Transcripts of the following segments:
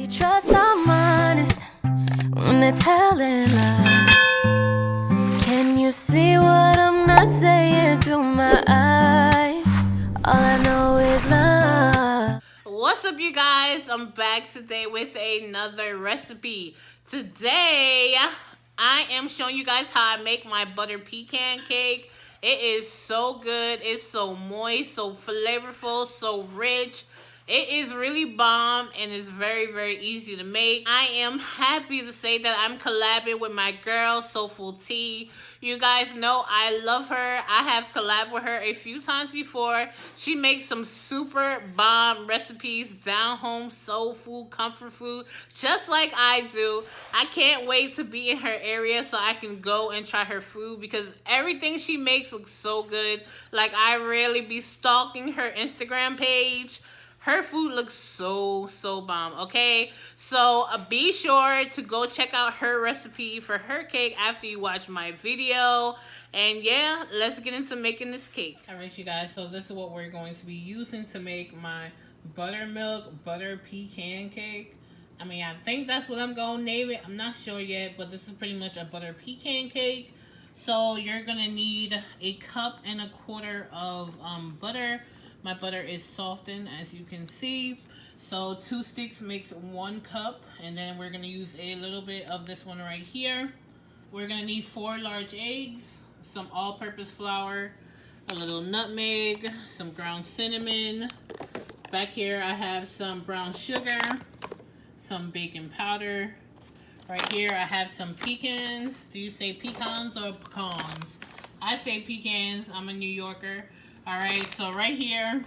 you trust I'm honest when they're telling lies? Can you see what I'm not saying through my eyes? All I know is love. What's up, you guys? I'm back today with another recipe. Today, I am showing you guys how I make my butter pecan cake. It is so good. It's so moist, so flavorful, so rich. It is really bomb and it's very, very easy to make. I am happy to say that I'm collabing with my girl, Soulful Tea. You guys know I love her. I have collabed with her a few times before. She makes some super bomb recipes, down home soul food, comfort food, just like I do. I can't wait to be in her area so I can go and try her food because everything she makes looks so good. Like, I really be stalking her Instagram page. Her food looks so bomb, okay? So be sure to go check out her recipe for her cake after you watch my video. And yeah, let's get into making this cake. All right, you guys, so this is what we're going to be using to make my buttermilk butter pecan cake. I mean, I think that's what I'm going to name it. I'm not sure yet, but this is pretty much a butter pecan cake. So you're going to need 1.25 cups of butter. My butter is softened, as you can see. So 2 sticks makes 1 cup. And then we're going to use a little bit of this one right here. We're going to need 4 large eggs, some all-purpose flour, a little nutmeg, some ground cinnamon. Back here I have some brown sugar, some baking powder. Right here I have some pecans. Do you say pecans or pecans? I say pecans. I'm a New Yorker. Alright, so right here,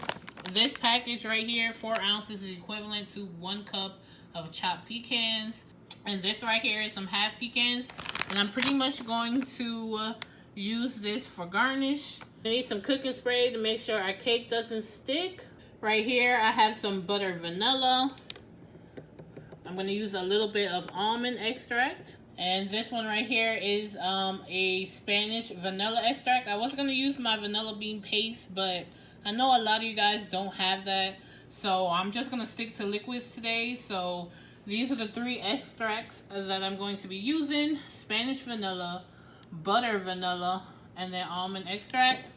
this package right here, 4 ounces is equivalent to 1 cup of chopped pecans. And this right here is some half pecans. And I'm pretty much going to use this for garnish. I need some cooking spray to make sure our cake doesn't stick. Right here, I have some butter vanilla. I'm going to use a little bit of almond extract. And this one right here is a Spanish vanilla extract. I was going to use my vanilla bean paste, but I know a lot of you guys don't have that. So I'm just going to stick to liquids today. So these are the 3 extracts that I'm going to be using. Spanish vanilla, butter vanilla, and then almond extract.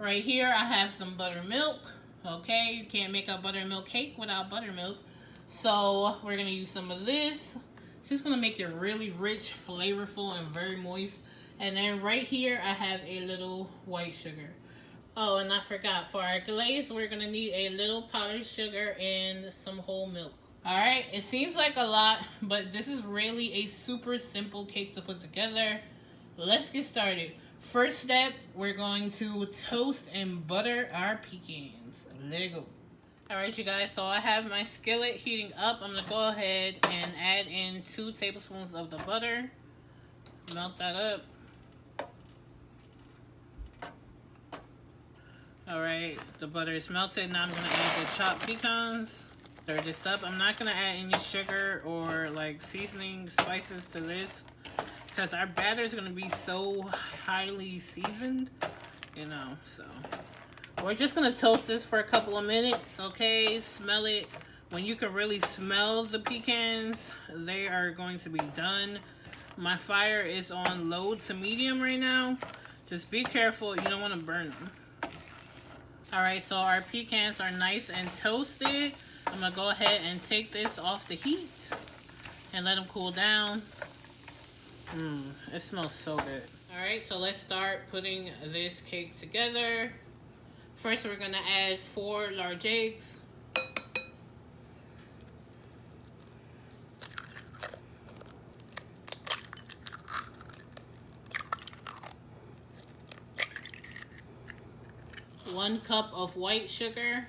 Right here I have some buttermilk. Okay, you can't make a buttermilk cake without buttermilk. So we're going to use some of this. It's just going to make it really rich, flavorful, and very moist. And then right here, I have a little white sugar. Oh, and I forgot, for our glaze, we're going to need a little powdered sugar and some whole milk. Alright, it seems like a lot, but this is really a super simple cake to put together. Let's get started. First step, we're going to toast and butter our pecans. Let it go. Alright, you guys, so I have my skillet heating up. I'm going to go ahead and add in 2 tablespoons of the butter. Melt that up. Alright, the butter is melted. Now I'm going to add the chopped pecans. Stir this up. I'm not going to add any sugar or like seasoning spices to this, because our batter is going to be so highly seasoned, you know, so... We're just going to toast this for a couple of minutes, okay? Smell it. When you can really smell the pecans, they are going to be done. My fire is on low to medium right now. Just be careful. You don't want to burn them. Alright, so our pecans are nice and toasted. I'm going to go ahead and take this off the heat and let them cool down. It smells so good. Alright, so let's start putting this cake together. First, we're going to add 4 large eggs. One cup of white sugar.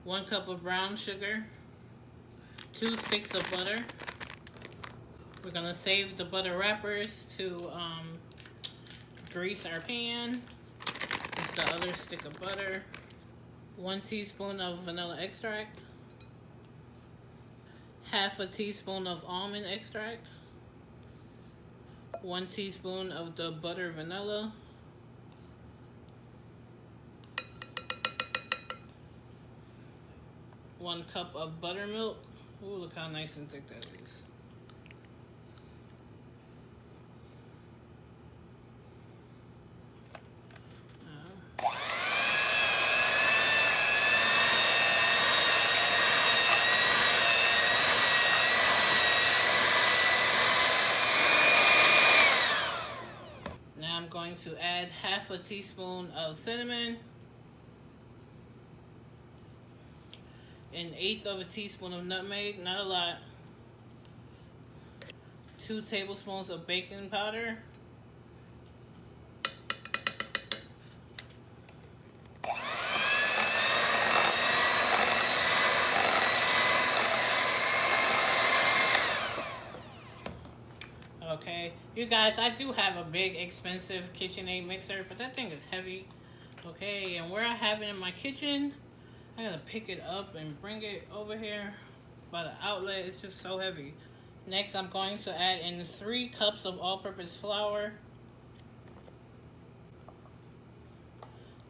1 cup of brown sugar. 2 sticks of butter. We're gonna save the butter wrappers to grease our pan. This is the other stick of butter. 1 teaspoon of vanilla extract. Half a teaspoon of almond extract. 1 teaspoon of the butter vanilla. 1 cup of buttermilk. Ooh, look how nice and thick that is. Now I'm going to add half a teaspoon of cinnamon, 1/8 of a teaspoon of nutmeg, not a lot, 2 tablespoons of baking powder, okay, you guys, I do have a big expensive KitchenAid mixer, but that thing is heavy. Okay, and where I have it in my kitchen, I gotta pick it up and bring it over here by the outlet. It's just so heavy. Next, I'm going to add in 3 cups of all-purpose flour.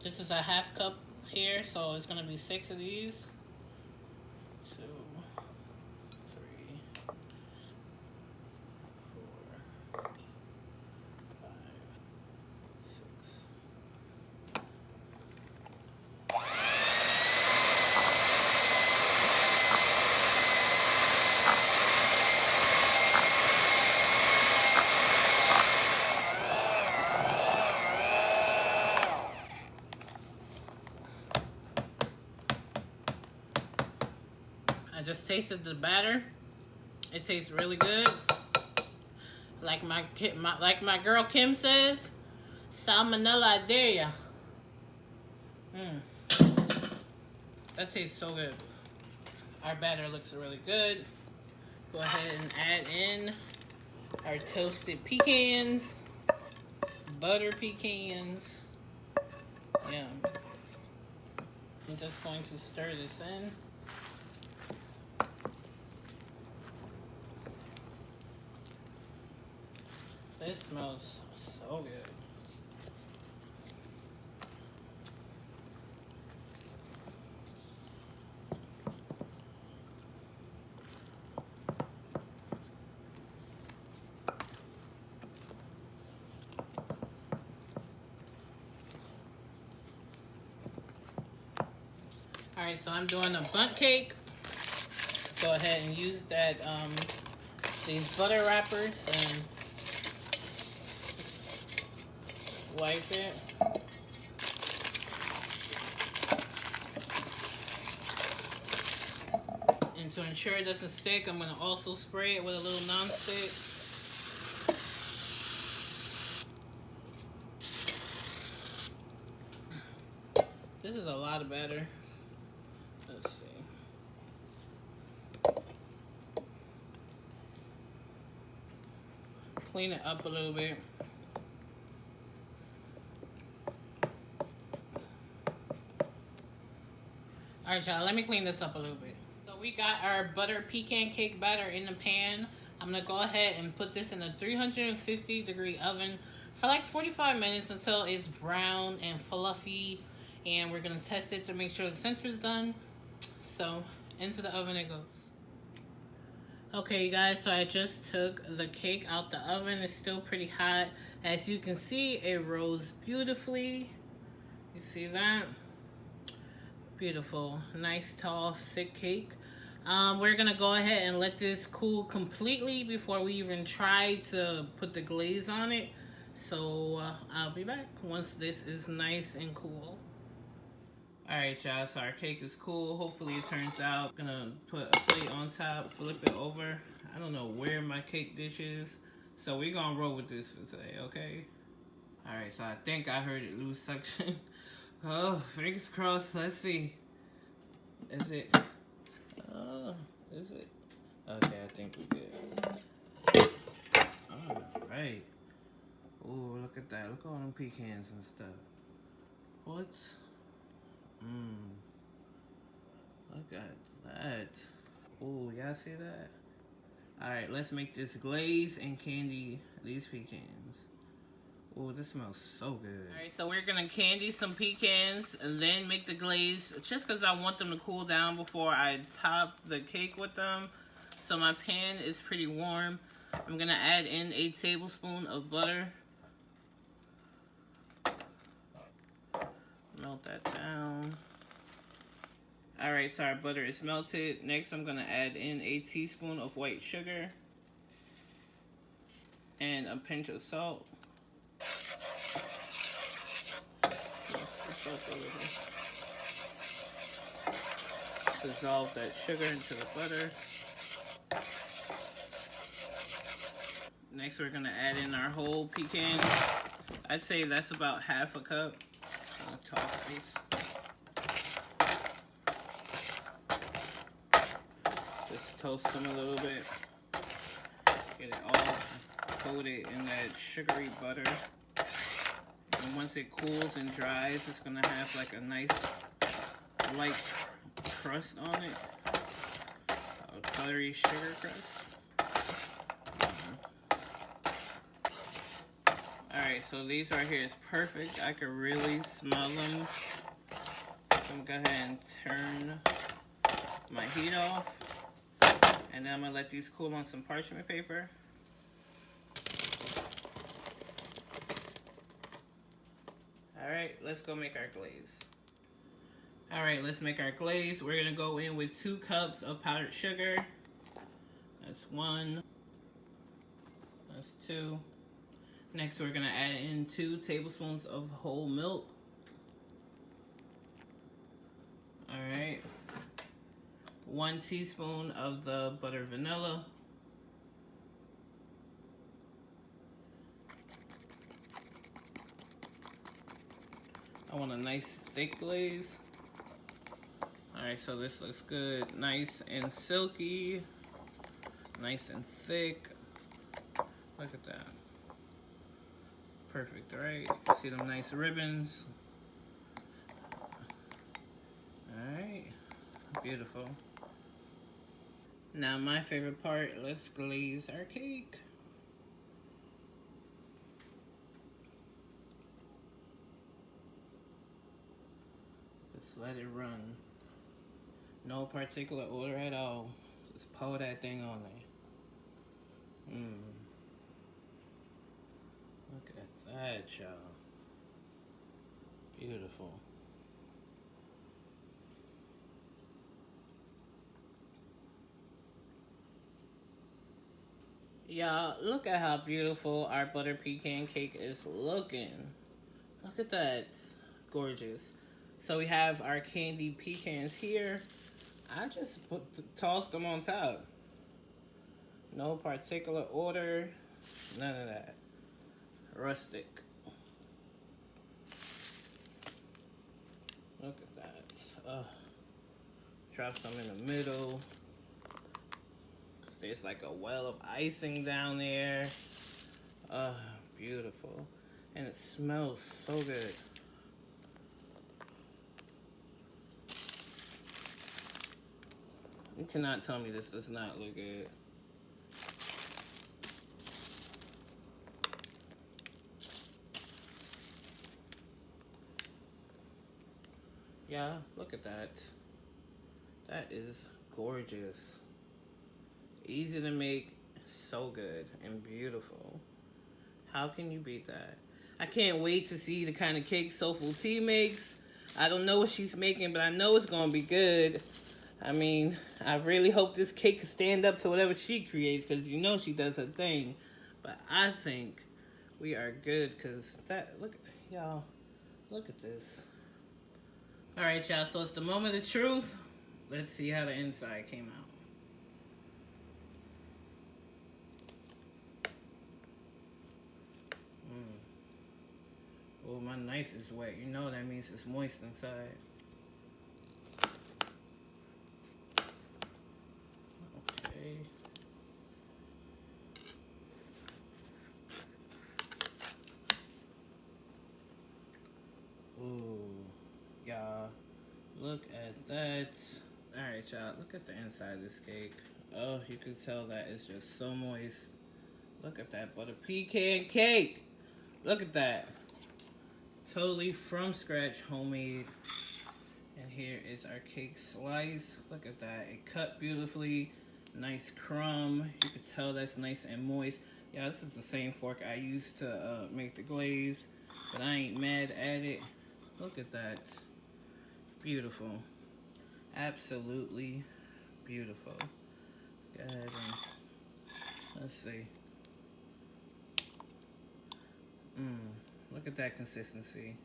This is a half cup here, so it's gonna be 6 of these. 2, 3, 4, 5, 6. I just tasted the batter. It tastes really good. Like my girl Kim says, salmonella, I dare ya. That tastes so good. Our batter looks really good. Go ahead and add in our toasted pecans, butter pecans. Yeah. I'm just going to stir this in. This smells so good. Alright, so I'm doing a bundt cake. Go ahead and use that these butter wrappers and wipe it. And to ensure it doesn't stick, I'm going to also spray it with a little non-stick. This is a lot of batter. Let's see. Clean it up a little bit. Alright, y'all, let me clean this up a little bit. So we got our butter pecan cake batter in the pan. I'm going to go ahead and put this in a 350-degree oven for like 45 minutes until it's brown and fluffy. And we're going to test it to make sure the center is done. So, into the oven it goes. Okay, you guys, so I just took the cake out the oven. It's still pretty hot. As you can see, it rose beautifully. You see that? Beautiful, nice, tall, thick cake. We're gonna go ahead and let this cool completely before we even try to put the glaze on it. So I'll be back once this is nice and cool. Alright, y'all, so our cake is cool. Hopefully it turns out. I'm gonna put a plate on top, flip it over. I don't know where my cake dish is, so we're gonna roll with this for today, okay? Alright, so I think I heard it lose suction. Oh, fingers crossed. Let's see. Is it? Oh, is it? Okay, I think we're good. Alright. Oh, look at that. Look at all them pecans and stuff. What? Look at that. Oh, y'all see that? Alright, let's make this glaze and candy these pecans. Oh, this smells so good. Alright, so we're gonna candy some pecans and then make the glaze just because I want them to cool down before I top the cake with them. So my pan is pretty warm. I'm gonna add in a tablespoon of butter. Melt that down. Alright, so our butter is melted. Next, I'm gonna add in a teaspoon of white sugar and a pinch of salt. Dissolve that sugar into the butter. Next, we're gonna add in our whole pecan. I'd say that's about half a cup. I'll toss these. Just toast them a little bit. Get it all coated in that sugary butter. And once it cools and dries, it's gonna have like a nice light crust on it. A buttery sugar crust. Alright, so these right here is perfect. I can really smell them. So I'm gonna go ahead and turn my heat off. And then I'm gonna let these cool on some parchment paper. Alright, let's go make our glaze. Alright, let's make our glaze. We're gonna go in with 2 cups of powdered sugar. That's 1. That's 2. Next, we're gonna add in 2 tablespoons of whole milk. Alright. 1 teaspoon of the butter vanilla. I want a nice thick glaze. Alright, so this looks good. Nice and silky. Nice and thick. Look at that. Perfect, right? See them nice ribbons. Alright. Beautiful. Now my favorite part, let's glaze our cake. Just let it run. No particular order at all. Just pour that thing on there. Look at that, y'all. Beautiful. Y'all, look at how beautiful our butter pecan cake is looking. Look at that. Gorgeous. So we have our candied pecans here. I just tossed them on top. No particular order. None of that. Rustic. Look at that. Drop some in the middle. There's like a well of icing down there. Beautiful. And it smells so good. You cannot tell me this does not look good. Yeah, look at that. That is gorgeous. Easy to make, so good and beautiful. How can you beat that? I can't wait to see the kind of cake Soulful Tea makes. I don't know what she's making, but I know it's gonna be good. I mean, I really hope this cake can stand up to whatever she creates, because you know she does her thing. But I think we are good, because that, look, y'all, look at this. All right, y'all, so it's the moment of truth. Let's see how the inside came out. Oh, my knife is wet. You know that means it's moist inside. Okay. Ooh, y'all, look at that. All right, y'all, look at the inside of this cake. Oh, you can tell that it's just so moist. Look at that butter pecan cake. Look at that. Totally from scratch, homemade. And here is our cake slice. Look at that. It cut beautifully. Nice crumb. You can tell that's nice and moist. Yeah, this is the same fork I used to make the glaze, but I ain't mad at it. Look at that. Beautiful. Absolutely beautiful. Go ahead and let's see. Look at that consistency.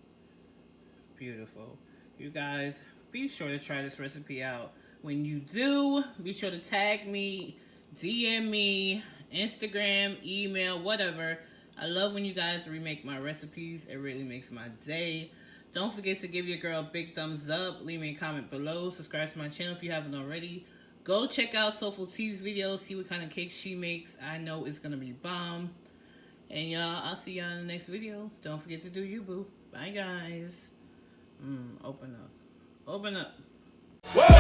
Beautiful. You guys, be sure to try this recipe out. When you do, be sure to tag me, DM me, Instagram, email, whatever. I love when you guys remake my recipes. It really makes my day. Don't forget to give your girl a big thumbs up. Leave me a comment below. Subscribe to my channel if you haven't already. Go check out Soulful T's videos. See what kind of cake she makes. I know it's going to be bomb. And y'all, I'll see y'all in the next video. Don't forget to do you, boo. Bye, guys. Open up. Open up. Whoa!